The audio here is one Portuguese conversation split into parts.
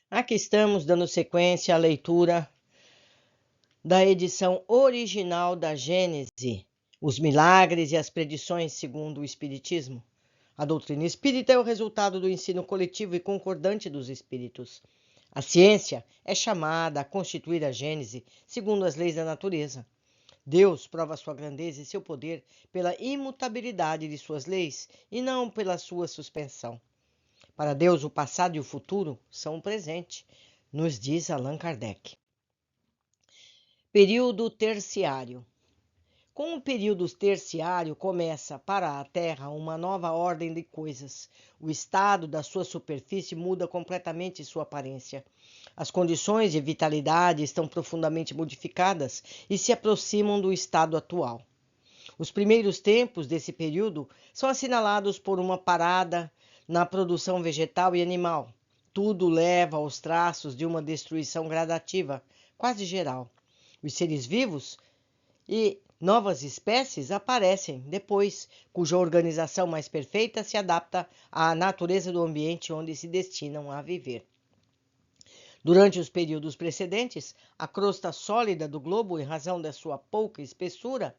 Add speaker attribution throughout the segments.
Speaker 1: Aqui estamos dando sequência à leitura da edição original da Gênese, os milagres e as predições segundo o Espiritismo. A doutrina espírita é o resultado do ensino coletivo e concordante dos espíritos. A ciência é chamada a constituir a Gênese segundo as leis da natureza. Deus prova sua grandeza e seu poder pela imutabilidade de suas leis e não pela sua suspensão. Para Deus, o passado e o futuro são o presente, nos diz Allan Kardec. Período terciário. Com o período terciário começa para a Terra uma nova ordem de coisas. O estado da sua superfície muda completamente sua aparência. As condições de vitalidade estão profundamente modificadas e se aproximam do estado atual. Os primeiros tempos desse período são assinalados por uma parada na produção vegetal e animal. Tudo leva aos traços de uma destruição gradativa, quase geral. Os seres vivos e novas espécies aparecem depois, cuja organização mais perfeita se adapta à natureza do ambiente onde se destinam a viver. Durante os períodos precedentes, a crosta sólida do globo, em razão da sua pouca espessura,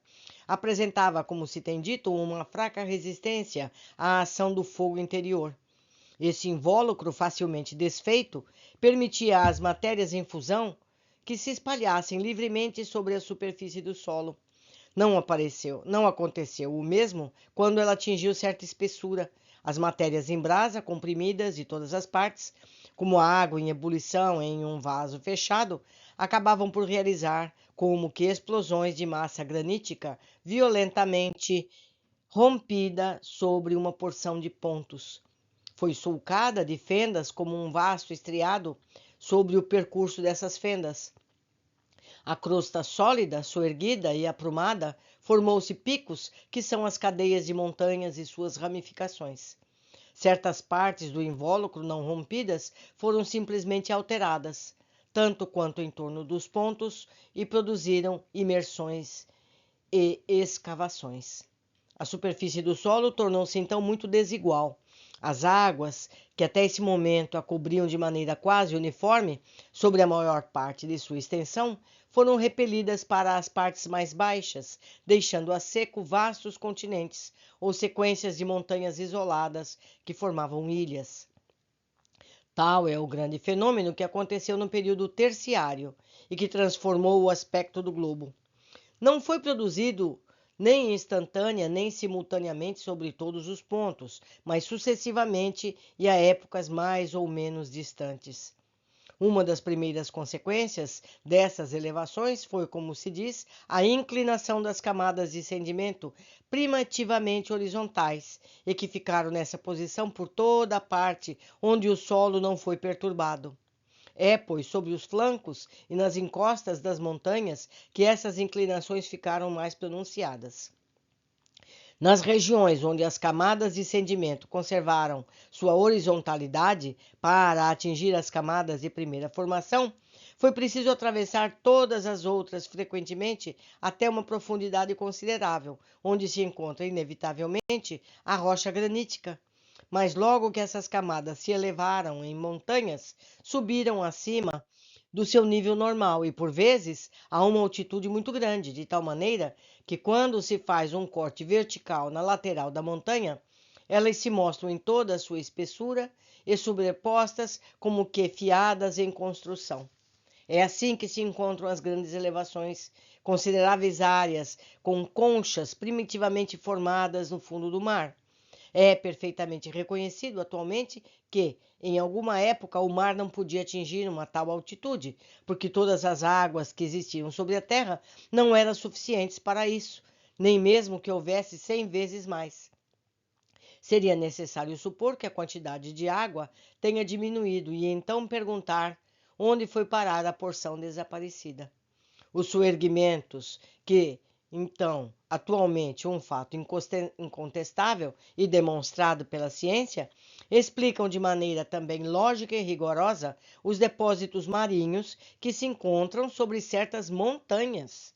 Speaker 1: apresentava, como se tem dito, uma fraca resistência à ação do fogo interior. Esse invólucro facilmente desfeito permitia às matérias em fusão que se espalhassem livremente sobre a superfície do solo. Não aconteceu o mesmo quando ela atingiu certa espessura. As matérias em brasa, comprimidas de todas as partes, como a água em ebulição em um vaso fechado, acabavam por realizar como que explosões de massa granítica violentamente rompida sobre uma porção de pontos. Foi sulcada de fendas como um vasto estriado sobre o percurso dessas fendas. A crosta sólida, soerguida e aprumada, formou-se picos, que são as cadeias de montanhas e suas ramificações. Certas partes do invólucro não rompidas foram simplesmente alteradas, tanto quanto em torno dos pontos, e produziram imersões e escavações. A superfície do solo tornou-se então muito desigual. As águas, que até esse momento a cobriam de maneira quase uniforme sobre a maior parte de sua extensão, foram repelidas para as partes mais baixas, deixando a seco vastos continentes ou sequências de montanhas isoladas que formavam ilhas. Tal é o grande fenômeno que aconteceu no período terciário e que transformou o aspecto do globo. Não foi produzido nem instantânea nem simultaneamente sobre todos os pontos, mas sucessivamente e a épocas mais ou menos distantes. Uma das primeiras consequências dessas elevações foi, como se diz, a inclinação das camadas de sedimento primitivamente horizontais e que ficaram nessa posição por toda a parte onde o solo não foi perturbado. É, pois, sobre os flancos e nas encostas das montanhas que essas inclinações ficaram mais pronunciadas. Nas regiões onde as camadas de sedimento conservaram sua horizontalidade para atingir as camadas de primeira formação, foi preciso atravessar todas as outras frequentemente até uma profundidade considerável, onde se encontra inevitavelmente a rocha granítica. Mas logo que essas camadas se elevaram em montanhas, subiram acima do seu nível normal e, por vezes, a uma altitude muito grande, de tal maneira que, quando se faz um corte vertical na lateral da montanha, elas se mostram em toda a sua espessura e sobrepostas como que fiadas em construção. É assim que se encontram as grandes elevações, consideráveis áreas com conchas primitivamente formadas no fundo do mar. É perfeitamente reconhecido atualmente que, em alguma época, o mar não podia atingir uma tal altitude, porque todas as águas que existiam sobre a Terra não eram suficientes para isso, nem mesmo que houvesse 100 vezes mais. Seria necessário supor que a quantidade de água tenha diminuído e então perguntar onde foi parar a porção desaparecida. Os soerguimentos, que, então, atualmente um fato incontestável e demonstrado pela ciência, explicam de maneira também lógica e rigorosa os depósitos marinhos que se encontram sobre certas montanhas.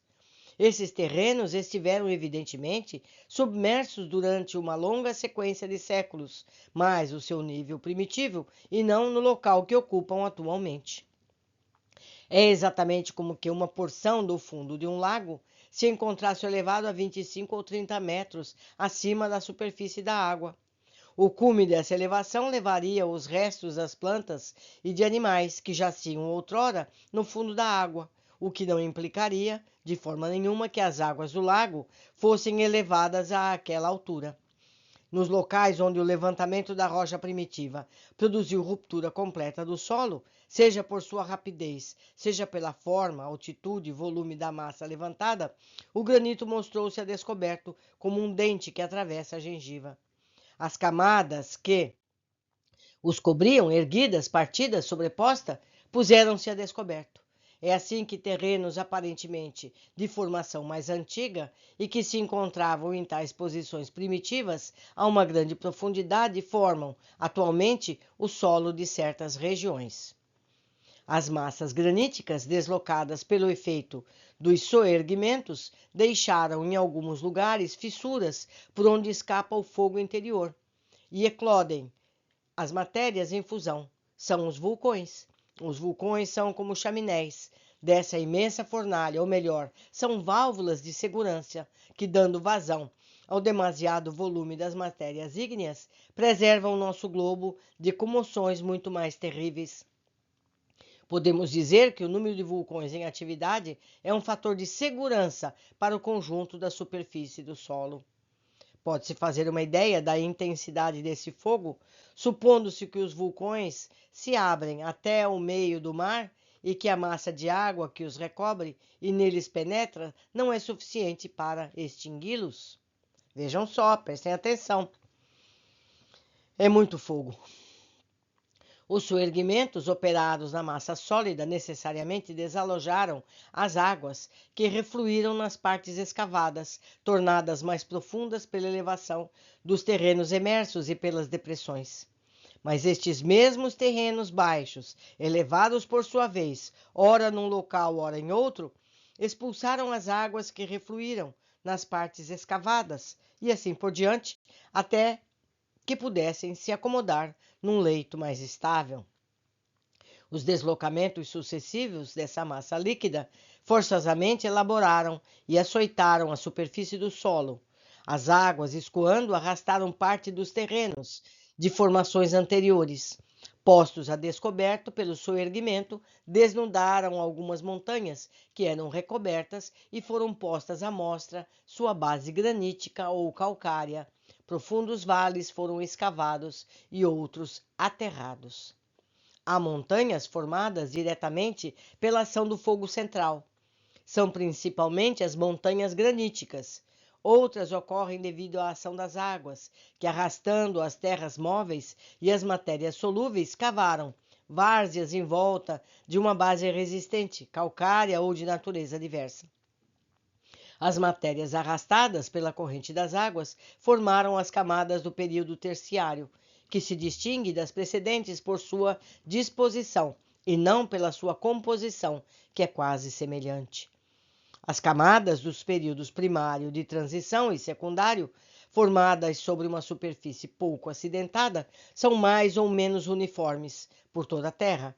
Speaker 1: Esses terrenos estiveram evidentemente submersos durante uma longa sequência de séculos, mas o seu nível primitivo e não no local que ocupam atualmente. É exatamente como que uma porção do fundo de um lago se encontrasse elevado a 25 ou 30 metros acima da superfície da água. O cume dessa elevação levaria os restos das plantas e de animais que jaciam outrora no fundo da água, o que não implicaria, de forma nenhuma, que as águas do lago fossem elevadas àquela altura. Nos locais onde o levantamento da rocha primitiva produziu ruptura completa do solo, seja por sua rapidez, seja pela forma, altitude e volume da massa levantada, o granito mostrou-se a descoberto como um dente que atravessa a gengiva. As camadas que os cobriam, erguidas, partidas, sobrepostas, puseram-se a descoberto. É assim que terrenos aparentemente de formação mais antiga e que se encontravam em tais posições primitivas a uma grande profundidade formam, atualmente, o solo de certas regiões. As massas graníticas, deslocadas pelo efeito dos soerguimentos, deixaram em alguns lugares fissuras por onde escapa o fogo interior e eclodem as matérias em fusão. São os vulcões. Os vulcões são como chaminés dessa imensa fornalha, ou melhor, são válvulas de segurança que, dando vazão ao demasiado volume das matérias ígneas, preservam nosso globo de comoções muito mais terríveis. Podemos dizer que o número de vulcões em atividade é um fator de segurança para o conjunto da superfície do solo. Pode-se fazer uma ideia da intensidade desse fogo, supondo-se que os vulcões se abrem até o meio do mar e que a massa de água que os recobre e neles penetra não é suficiente para extingui-los. Vejam só, prestem atenção. É muito fogo. Os soerguimentos operados na massa sólida necessariamente desalojaram as águas que refluíram nas partes escavadas, tornadas mais profundas pela elevação dos terrenos emersos e pelas depressões. Mas estes mesmos terrenos baixos, elevados por sua vez, ora num local, ora em outro, expulsaram as águas que refluíram nas partes escavadas, e assim por diante, até que pudessem se acomodar num leito mais estável. Os deslocamentos sucessivos dessa massa líquida forçosamente elaboraram e açoitaram a superfície do solo. As águas, escoando, arrastaram parte dos terrenos de formações anteriores. Postos a descoberto pelo soerguimento, desnudaram algumas montanhas que eram recobertas e foram postas à mostra sua base granítica ou calcária. Profundos vales foram escavados e outros aterrados. Há montanhas formadas diretamente pela ação do fogo central. São principalmente as montanhas graníticas. Outras ocorrem devido à ação das águas, que arrastando as terras móveis e as matérias solúveis, cavaram várzeas em volta de uma base resistente, calcária ou de natureza diversa. As matérias arrastadas pela corrente das águas formaram as camadas do período terciário, que se distingue das precedentes por sua disposição e não pela sua composição, que é quase semelhante. As camadas dos períodos primário de transição e secundário, formadas sobre uma superfície pouco acidentada, são mais ou menos uniformes por toda a Terra.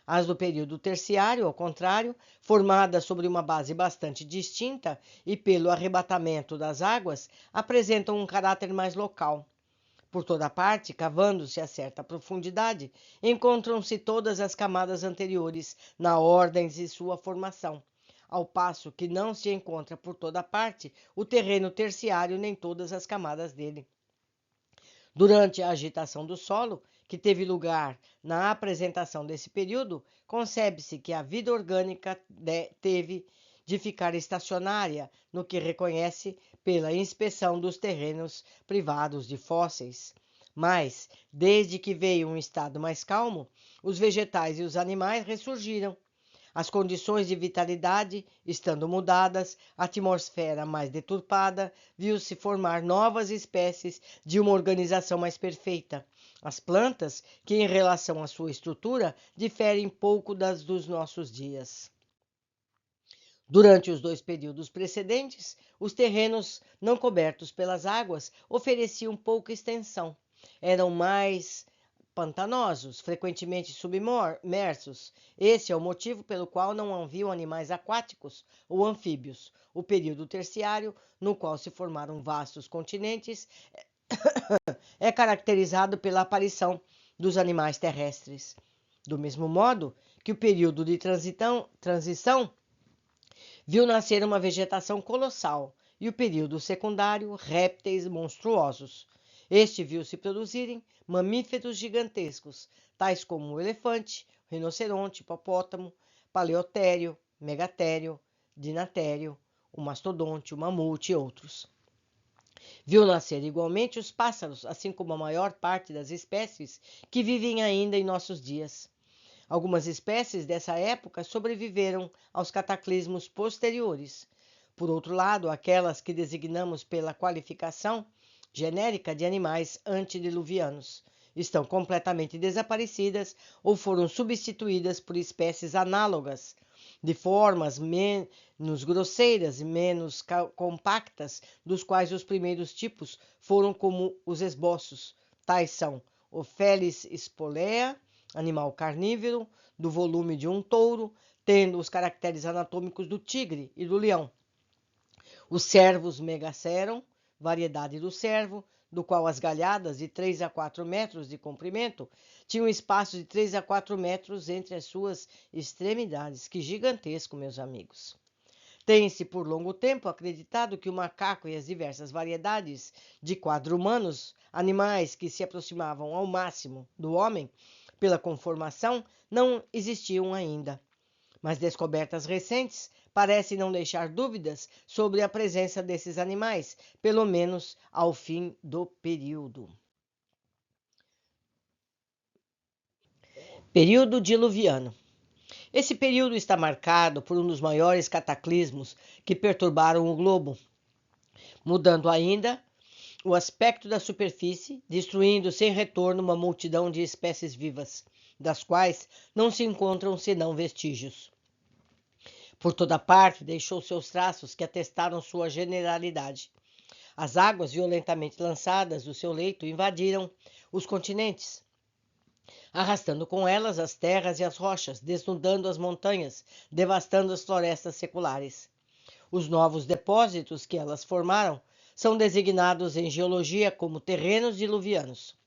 Speaker 1: As do período terciário, ao contrário, formadas sobre uma base bastante distinta e pelo arrebatamento das águas, apresentam um caráter mais local. Por toda parte, cavando-se a certa profundidade, encontram-se todas as camadas anteriores na ordem de sua formação, ao passo que não se encontra por toda parte o terreno terciário nem todas as camadas dele. Durante a agitação do solo, que teve lugar na apresentação desse período, concebe-se que a vida orgânica teve de ficar estacionária no que reconhece pela inspeção dos terrenos privados de fósseis. Mas, desde que veio um estado mais calmo, os vegetais e os animais ressurgiram. As condições de vitalidade estando mudadas, a atmosfera mais deturpada, viu-se formar novas espécies de uma organização mais perfeita. As plantas, que em relação à sua estrutura, diferem pouco das dos nossos dias. Durante os 2 períodos precedentes, os terrenos não cobertos pelas águas ofereciam pouca extensão. Eram mais pantanosos, frequentemente submersos. Esse é o motivo pelo qual não haviam animais aquáticos ou anfíbios. O período terciário, no qual se formaram vastos continentes, é caracterizado pela aparição dos animais terrestres. Do mesmo modo que o período de transição viu nascer uma vegetação colossal e o período secundário, répteis monstruosos. Este viu se produzirem mamíferos gigantescos, tais como o elefante, o rinoceronte, hipopótamo, paleotério, megatério, dinatério, o mastodonte, o mamute e outros. Viu nascer igualmente os pássaros, assim como a maior parte das espécies que vivem ainda em nossos dias. Algumas espécies dessa época sobreviveram aos cataclismos posteriores. Por outro lado, aquelas que designamos pela qualificação genérica de animais antediluvianos estão completamente desaparecidas ou foram substituídas por espécies análogas, de formas menos grosseiras e menos compactas, dos quais os primeiros tipos foram como os esboços. Tais são o Felis spolea, animal carnívoro, do volume de um touro, tendo os caracteres anatômicos do tigre e do leão. Os cervos megaceron, variedade do cervo, do qual as galhadas de 3 a 4 metros de comprimento tinham espaço de 3 a 4 metros entre as suas extremidades. Que gigantesco, meus amigos! Tem-se por longo tempo acreditado que o macaco e as diversas variedades de quadrumanos, animais que se aproximavam ao máximo do homem pela conformação, não existiam ainda. Mas descobertas recentes parecem não deixar dúvidas sobre a presença desses animais, pelo menos ao fim do período. Período diluviano. Esse período está marcado por um dos maiores cataclismos que perturbaram o globo, mudando ainda o aspecto da superfície, destruindo sem retorno uma multidão de espécies vivas, das quais não se encontram senão vestígios. Por toda parte deixou seus traços que atestaram sua generalidade. As águas violentamente lançadas do seu leito invadiram os continentes, arrastando com elas as terras e as rochas, desnudando as montanhas, devastando as florestas seculares. Os novos depósitos que elas formaram são designados em geologia como terrenos diluvianos.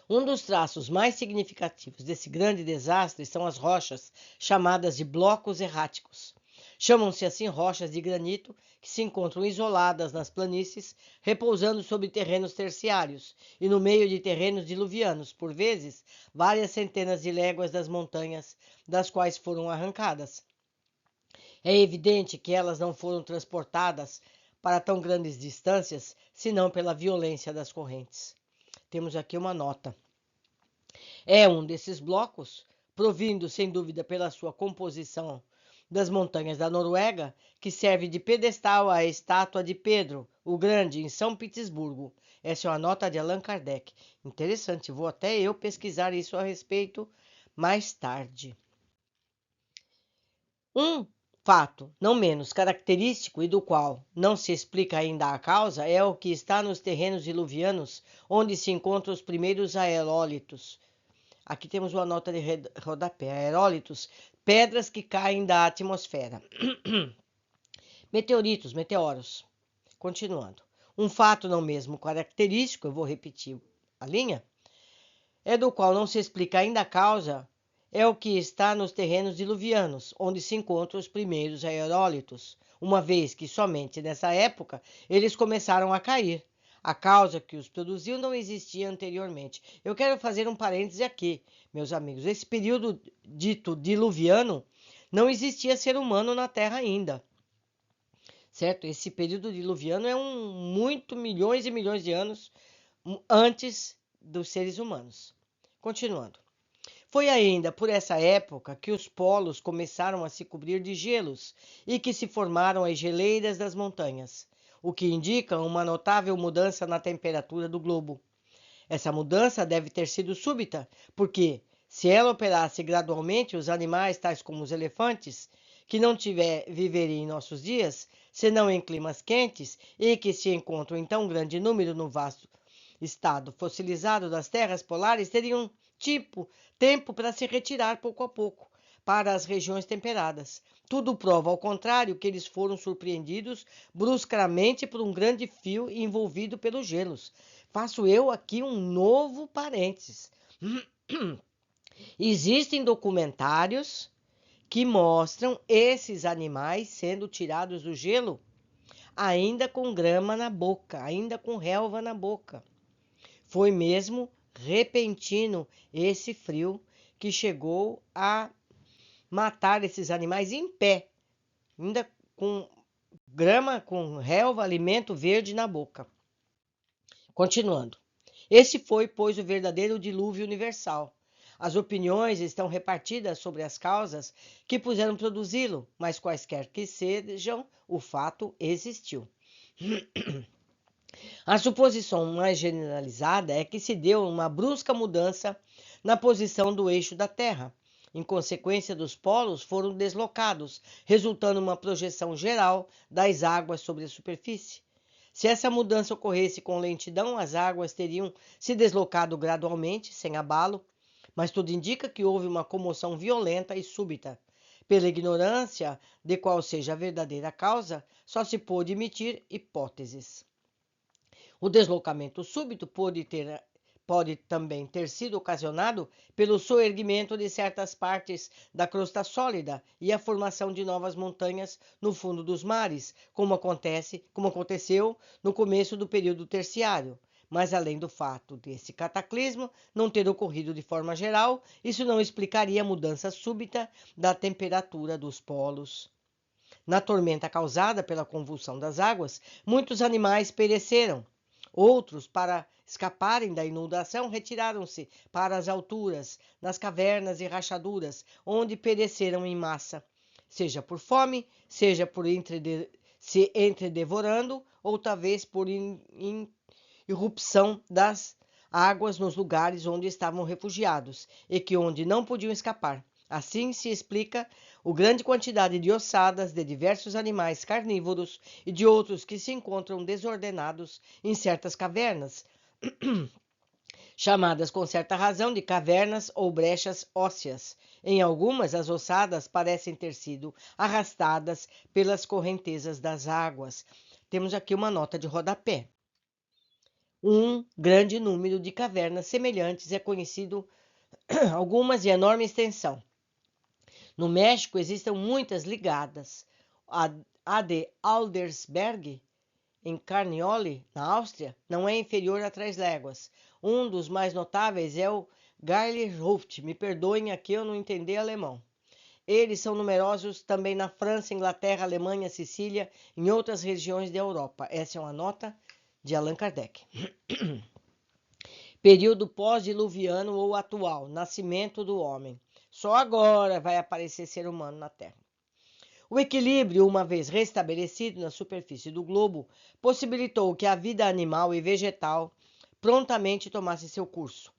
Speaker 1: Um dos traços mais significativos desse grande desastre são as rochas, chamadas de blocos erráticos. Chamam-se assim rochas de granito que se encontram isoladas nas planícies, repousando sobre terrenos terciários e no meio de terrenos diluvianos, por vezes várias centenas de léguas das montanhas, das quais foram arrancadas. É evidente que elas não foram transportadas para tão grandes distâncias, senão pela violência das correntes. Temos aqui uma nota. É um desses blocos, provindo sem dúvida pela sua composição das montanhas da Noruega, que serve de pedestal à estátua de Pedro o Grande em São Petersburgo. Essa é uma nota de Allan Kardec. Interessante, vou até eu pesquisar isso a respeito mais tarde. Um fato não menos característico e do qual não se explica ainda a causa é o que está nos terrenos diluvianos, onde se encontram os primeiros aerólitos. Aqui temos uma nota de rodapé. Aerólitos, pedras que caem da atmosfera. Meteoritos, meteoros. Continuando. Um fato não mesmo característico, eu vou repetir a linha, é do qual não se explica ainda a causa, é o que está nos terrenos diluvianos, onde se encontram os primeiros aerólitos, uma vez que somente nessa época eles começaram a cair. A causa que os produziu não existia anteriormente. Eu quero fazer um parêntese aqui, meus amigos. Esse período dito diluviano, não existia ser humano na Terra ainda. Certo? Esse período diluviano é muito milhões e milhões de anos antes dos seres humanos. Continuando. Foi ainda por essa época que os polos começaram a se cobrir de gelos e que se formaram as geleiras das montanhas, o que indica uma notável mudança na temperatura do globo. Essa mudança deve ter sido súbita, porque, se ela operasse gradualmente, os animais, tais como os elefantes, que não viveria em nossos dias, senão em climas quentes, e que se encontram em tão grande número no vasto estado fossilizado das terras polares, teriam tempo para se retirar pouco a pouco para as regiões temperadas. Tudo prova, ao contrário, que eles foram surpreendidos bruscamente por um grande fio envolvido pelos gelos. Faço eu aqui um novo parênteses. Existem documentários que mostram esses animais sendo tirados do gelo, ainda com grama na boca, ainda com relva na boca. Foi mesmo repentino esse frio que chegou a matar esses animais em pé, ainda com grama, com relva, alimento verde na boca. Continuando. Esse foi, pois, o verdadeiro dilúvio universal. As opiniões estão repartidas sobre as causas que puderam produzi-lo, mas quaisquer que sejam, o fato existiu. A suposição mais generalizada é que se deu uma brusca mudança na posição do eixo da Terra. Em consequência, dos polos foram deslocados, resultando uma projeção geral das águas sobre a superfície. Se essa mudança ocorresse com lentidão, as águas teriam se deslocado gradualmente, sem abalo, mas tudo indica que houve uma comoção violenta e súbita. Pela ignorância de qual seja a verdadeira causa, só se pôde emitir hipóteses. O deslocamento súbito pode também ter sido ocasionado pelo soerguimento de certas partes da crosta sólida e a formação de novas montanhas no fundo dos mares, como aconteceu no começo do período terciário. Mas, além do fato desse cataclismo não ter ocorrido de forma geral, isso não explicaria a mudança súbita da temperatura dos polos. Na tormenta causada pela convulsão das águas, muitos animais pereceram. Outros, para escaparem da inundação, retiraram-se para as alturas, nas cavernas e rachaduras, onde pereceram em massa, seja por fome, seja por se entredevorando, ou talvez por irrupção das águas nos lugares onde estavam refugiados e que onde não podiam escapar. Assim se explica a grande quantidade de ossadas de diversos animais carnívoros e de outros que se encontram desordenados em certas cavernas, chamadas com certa razão de cavernas ou brechas ósseas. Em algumas, as ossadas parecem ter sido arrastadas pelas correntezas das águas. Temos aqui uma nota de rodapé. Um grande número de cavernas semelhantes é conhecido, algumas de enorme extensão. No México existem muitas ligadas. A de Aldersberg, em Carniole, na Áustria, não é inferior a 3 léguas. Um dos mais notáveis é o Geirlhof. Me perdoem aqui eu não entender alemão. Eles são numerosos também na França, Inglaterra, Alemanha, Sicília e em outras regiões da Europa. Essa é uma nota de Allan Kardec. Período pós-diluviano ou atual, nascimento do homem. Só agora vai aparecer ser humano na Terra. O equilíbrio, uma vez restabelecido na superfície do globo, possibilitou que a vida animal e vegetal prontamente tomasse seu curso.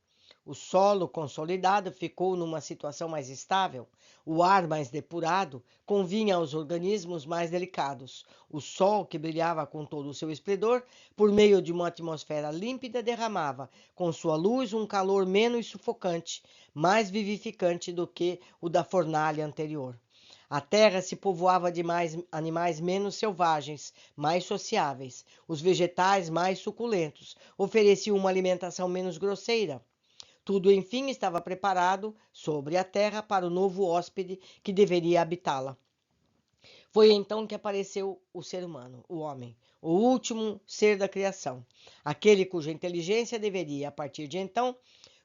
Speaker 1: O solo consolidado ficou numa situação mais estável, o ar mais depurado convinha aos organismos mais delicados. O sol, que brilhava com todo o seu esplendor, por meio de uma atmosfera límpida, derramava com sua luz um calor menos sufocante, mais vivificante do que o da fornalha anterior. A terra se povoava de animais menos selvagens, mais sociáveis. Os vegetais mais suculentos ofereciam uma alimentação menos grosseira. Tudo, enfim, estava preparado sobre a terra para o novo hóspede que deveria habitá-la. Foi então que apareceu o ser humano, o homem, o último ser da criação, aquele cuja inteligência deveria, a partir de então,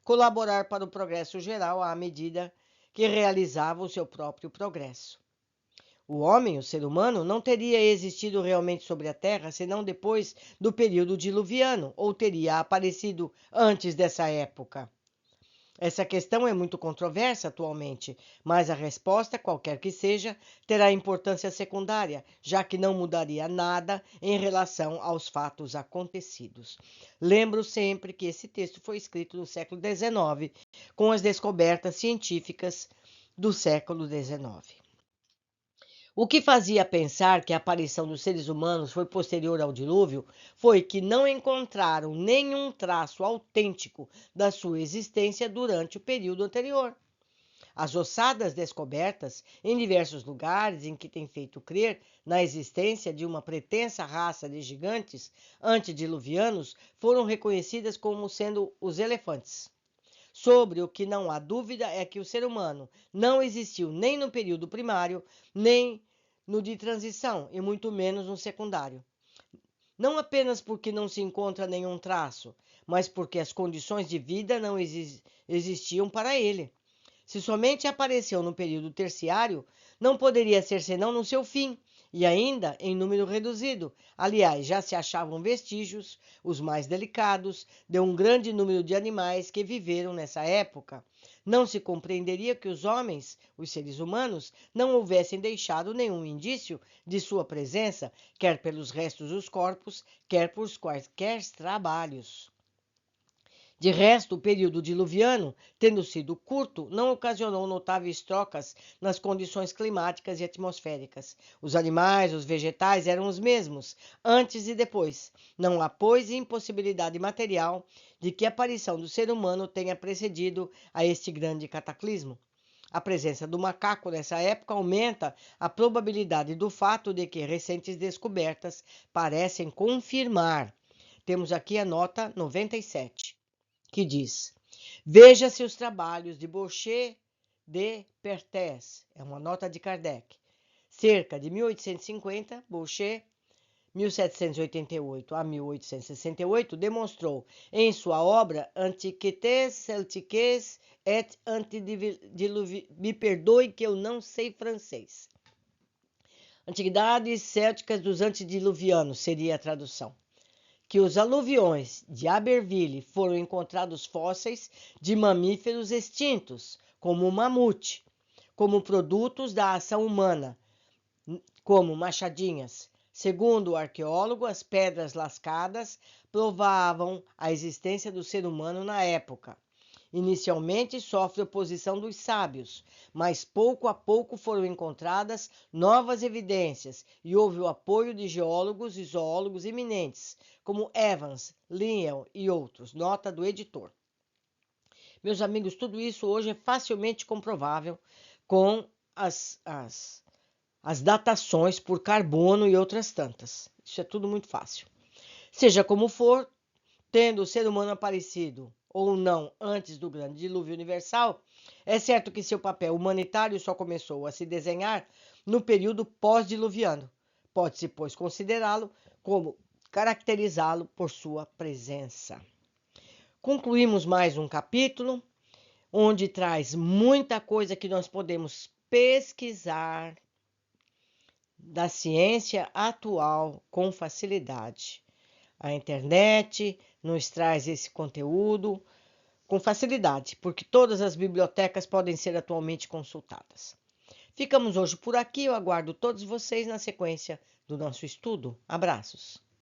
Speaker 1: colaborar para o progresso geral à medida que realizava o seu próprio progresso. O homem, o ser humano, não teria existido realmente sobre a Terra senão depois do período diluviano, ou teria aparecido antes dessa época. Essa questão é muito controversa atualmente, mas a resposta, qualquer que seja, terá importância secundária, já que não mudaria nada em relação aos fatos acontecidos. Lembro sempre que esse texto foi escrito no século XIX, com as descobertas científicas do século XIX. O que fazia pensar que a aparição dos seres humanos foi posterior ao dilúvio foi que não encontraram nenhum traço autêntico da sua existência durante o período anterior. As ossadas descobertas em diversos lugares em que tem feito crer na existência de uma pretensa raça de gigantes antediluvianos foram reconhecidas como sendo os elefantes. Sobre o que não há dúvida é que o ser humano não existiu nem no período primário, nem no de transição, e muito menos no secundário. Não apenas porque não se encontra nenhum traço, mas porque as condições de vida não existiam para ele. Se somente apareceu no período terciário, não poderia ser senão no seu fim, e ainda em número reduzido. Aliás, já se achavam vestígios, os mais delicados, de um grande número de animais que viveram nessa época. Não se compreenderia que os homens, os seres humanos, não houvessem deixado nenhum indício de sua presença, quer pelos restos dos corpos, quer por quaisquer trabalhos. De resto, o período diluviano, tendo sido curto, não ocasionou notáveis trocas nas condições climáticas e atmosféricas. Os animais, os vegetais eram os mesmos, antes e depois. Não há, pois, impossibilidade material de que a aparição do ser humano tenha precedido a este grande cataclismo. A presença do macaco nessa época aumenta a probabilidade do fato de que recentes descobertas parecem confirmar. Temos aqui a nota 97. Que diz: veja-se os trabalhos de Boucher de Perthes, é uma nota de Kardec. Cerca de 1850, Boucher, 1788 a 1868, demonstrou em sua obra Antiquités celtiques et antediluviennes. Me perdoe que eu não sei francês. Antiguidades célticas dos antediluvianos seria a tradução. Que os aluviões de Aberville foram encontrados fósseis de mamíferos extintos, como o mamute, como produtos da ação humana, como machadinhas. Segundo o arqueólogo, as pedras lascadas provavam a existência do ser humano na época. Inicialmente sofre oposição dos sábios, mas pouco a pouco foram encontradas novas evidências e houve o apoio de geólogos e zoólogos eminentes, como Evans, Lyell e outros. Nota do editor. Meus amigos, tudo isso hoje é facilmente comprovável com as datações por carbono e outras tantas. Isso é tudo muito fácil. Seja como for, tendo o ser humano aparecido ou não antes do grande dilúvio universal, é certo que seu papel humanitário só começou a se desenhar no período pós-diluviano. Pode-se, pois, considerá-lo como caracterizá-lo por sua presença. Concluímos mais um capítulo, onde traz muita coisa que nós podemos pesquisar da ciência atual com facilidade. A internet nos traz esse conteúdo com facilidade, porque todas as bibliotecas podem ser atualmente consultadas. Ficamos hoje por aqui, eu aguardo todos vocês na sequência do nosso estudo. Abraços!